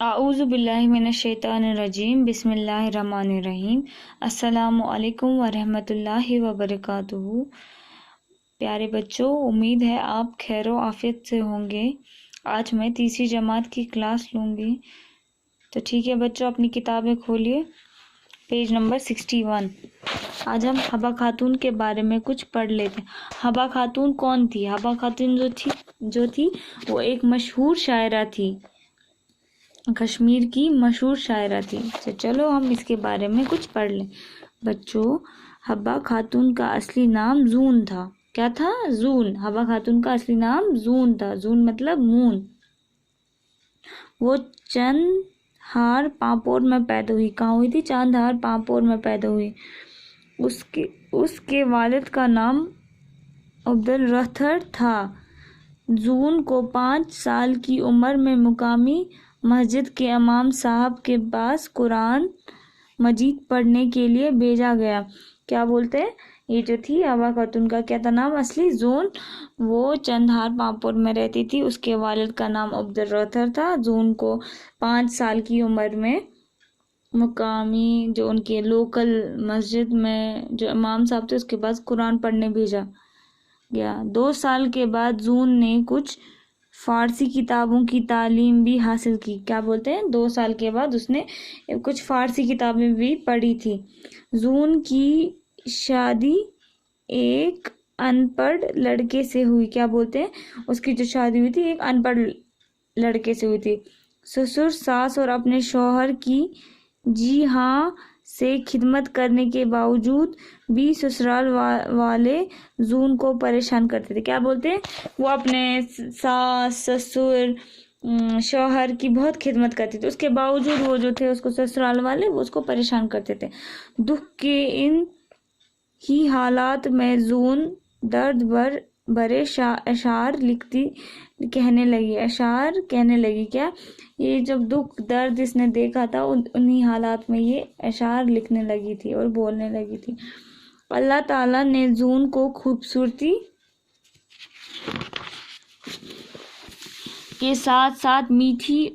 اعوذ باللہ من الشیطان الرجیم بسم اللہ الرحمن الرحیم السلام علیکم ورحمۃ اللہ وبرکاتہ۔ پیارے بچوں، امید ہے آپ خیر و عافیت سے ہوں گے۔ آج میں تیسری جماعت کی کلاس لوں گی، تو ٹھیک ہے بچوں، اپنی کتابیں کھولیے، پیج نمبر 61۔ آج ہم حبہ خاتون کے بارے میں کچھ پڑھ لیتے ہیں۔ حبہ خاتون کون تھی؟ حبہ خاتون جو تھی وہ ایک مشہور شاعرہ تھی، کشمیر کی مشہور شاعرہ تھی۔ تو چلو ہم اس کے بارے میں کچھ پڑھ لیں۔ بچوں، حبہ خاتون کا اصلی نام زون تھا۔ کیا تھا؟ زون۔ حبہ خاتون کا اصلی نام زون تھا۔ زون مطلب مون۔ وہ چندہار پامپور میں پیدا ہوئی۔ کہاں ہوئی تھی؟ چندہار پامپور میں پیدا ہوئی۔ اس کے والد کا نام عبدالرحمن تھا۔ زون کو 5 سال کی عمر میں مقامی مسجد کے امام صاحب کے پاس قرآن مجید پڑھنے کے لیے بھیجا گیا۔ کیا بولتے ہیں؟ یہ جو تھی حبہ خاتون کا کیا تھا نام اصلی؟ زون۔ وہ چندہار پامپور میں رہتی تھی۔ اس کے والد کا نام عبدالرحمن تھا۔ زون کو 5 سال کی عمر میں مقامی جو ان کے لوکل مسجد میں جو امام صاحب تھے اس کے پاس قرآن پڑھنے بھیجا گیا۔ 2 سال کے بعد زون نے کچھ فارسی کتابوں کی تعلیم بھی حاصل کی۔ کیا بولتے ہیں؟ 2 سال کے بعد اس نے کچھ فارسی کتابیں بھی پڑھی تھی۔ زون کی شادی ایک ان پڑھ لڑکے سے ہوئی۔ کیا بولتے ہیں؟ اس کی جو شادی ہوئی تھی ایک ان پڑھ لڑکے سے ہوئی تھی۔ سسر، ساس اور اپنے شوہر کی جی ہاں سے خدمت کرنے کے باوجود بھی سسرال والے زون کو پریشان کرتے تھے۔ کیا بولتے ہیں؟ وہ اپنے ساس، سسر، شوہر کی بہت خدمت کرتی تھی، اس کے باوجود وہ جو تھے اس کو سسرال والے وہ اس کو پریشان کرتے تھے۔ دکھ کے ان ہی حالات میں زون درد بھرے اشعار کہنے لگی۔ کیا؟ یہ جب دکھ درد اس نے دیکھا تھا انہی حالات میں یہ اشعار لکھنے لگی تھی اور بولنے لگی تھی۔ اللہ تعالیٰ نے زون کو خوبصورتی کے ساتھ ساتھ میٹھی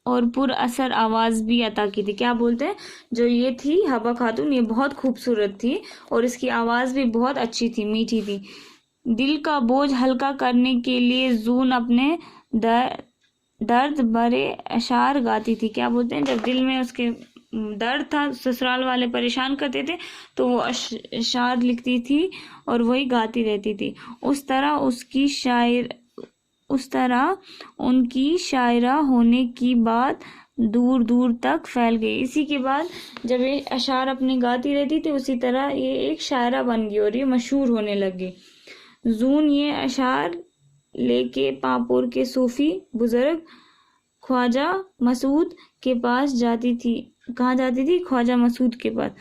اور پر اثر آواز بھی عطا کی تھی۔ کیا بولتے ہیں؟ جو یہ تھی حبہ خاتون یہ بہت خوبصورت تھی اور اس کی آواز بھی بہت اچھی تھی، میٹھی تھی۔ دل کا بوجھ ہلکا کرنے کے لیے زون اپنے درد بھرے اشعار گاتی تھی۔ کیا بولتے ہیں؟ جب دل میں اس کے درد تھا، سسرال والے پریشان کرتے تھے تو وہ اشعار لکھتی تھی اور وہی گاتی رہتی تھی۔ اس طرح ان کی شاعرہ ہونے کی بات دور دور تک پھیل گئی۔ اسی کے بعد جب یہ اشعار اپنے گاتی رہتی تھی اسی طرح یہ ایک شاعرہ بن گئی اور یہ مشہور ہونے لگی۔ زون یہ اشعار لے کے پامپور کے صوفی بزرگ خواجہ مسعود کے پاس جاتی تھی۔ کہاں جاتی تھی؟ خواجہ مسعود کے پاس۔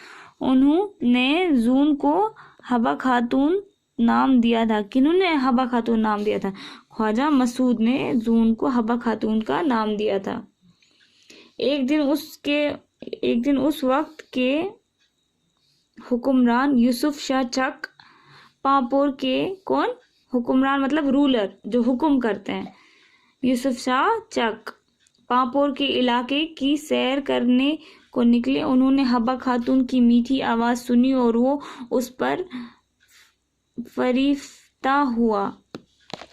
انہوں نے زون کو حبہ خاتون نام دیا تھا۔ کنہوں نے حبہ خاتون نام دیا تھا؟ خواجہ مسعود نے زون کو حبہ خاتون کا نام دیا تھا۔ ایک دن اس وقت کے حکمران یوسف شاہ چک پامپور کے کون؟ حکمران مطلب رولر، جو حکم کرتے ہیں۔ یوسف شاہ چک پامپور کے علاقے کی سیر کرنے کو نکلے۔ انہوں نے حبہ خاتون کی میٹھی آواز سنی اور وہ اس پر فریفتہ ہوا۔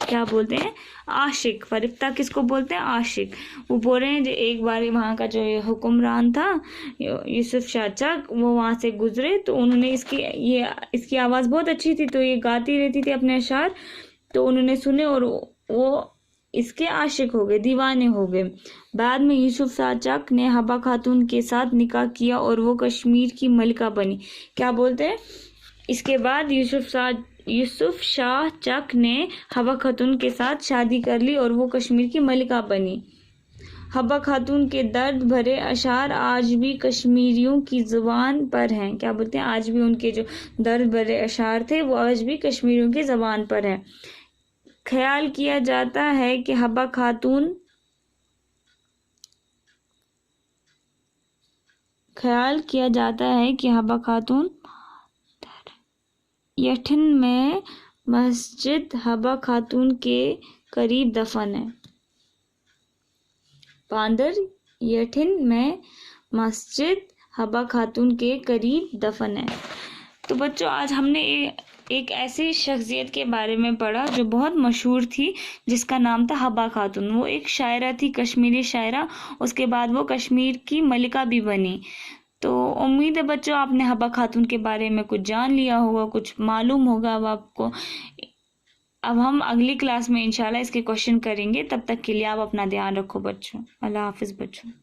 کیا بولتے ہیں؟ عاشق۔ فریفتہ کس کو بولتے ہیں؟ عاشق۔ وہ بول رہے ہیں جو ایک بار وہاں کا جو حکمران تھا یوسف شاہ چک، وہ وہاں سے گزرے تو انہوں نے اس کی آواز بہت اچھی تھی تو یہ گاتی رہتی تھی اپنے اشعار، تو انہوں نے سنے اور وہ اس کے عاشق ہو گئے، دیوانے ہو گئے۔ بعد میں یوسف شاہ چک نے حبہ خاتون کے ساتھ نکاح کیا اور وہ کشمیر کی ملکہ بنی۔ کیا بولتے ہیں؟ اس کے بعد یوسف شاہ چک نے حبہ خاتون کے ساتھ شادی کر لی اور وہ کشمیر کی ملکہ بنی۔ حبہ خاتون کے درد بھرے اشعار آج بھی کشمیریوں کی زبان پر ہیں۔ کیا بولتے ہیں؟ آج بھی ان کے جو درد بھرے اشعار تھے وہ آج بھی کشمیریوں کی زبان پر ہیں۔ خیال کیا جاتا ہے کہ حبہ خاتون یٹھن میں مسجد حبہ خاتون کے قریب دفن ہے۔ پاندر یٹھن میں مسجد حبا خاتون کے قریب دفن ہے۔ تو بچوں آج ہم نے ایک ایسی شخصیت کے بارے میں پڑھا جو بہت مشہور تھی، جس کا نام تھا حبا خاتون۔ وہ ایک شاعرہ تھی، کشمیری شاعرہ، اس کے بعد وہ کشمیر کی ملکہ بھی بنی۔ تو امید ہے بچوں آپ نے حبا خاتون کے بارے میں کچھ جان لیا ہوگا، کچھ معلوم ہوگا اب آپ کو۔ اب ہم اگلی کلاس میں انشاءاللہ اس کے کوشچن کریں گے، تب تک کے لیے آپ اپنا دھیان رکھو بچوں۔ اللہ حافظ بچوں۔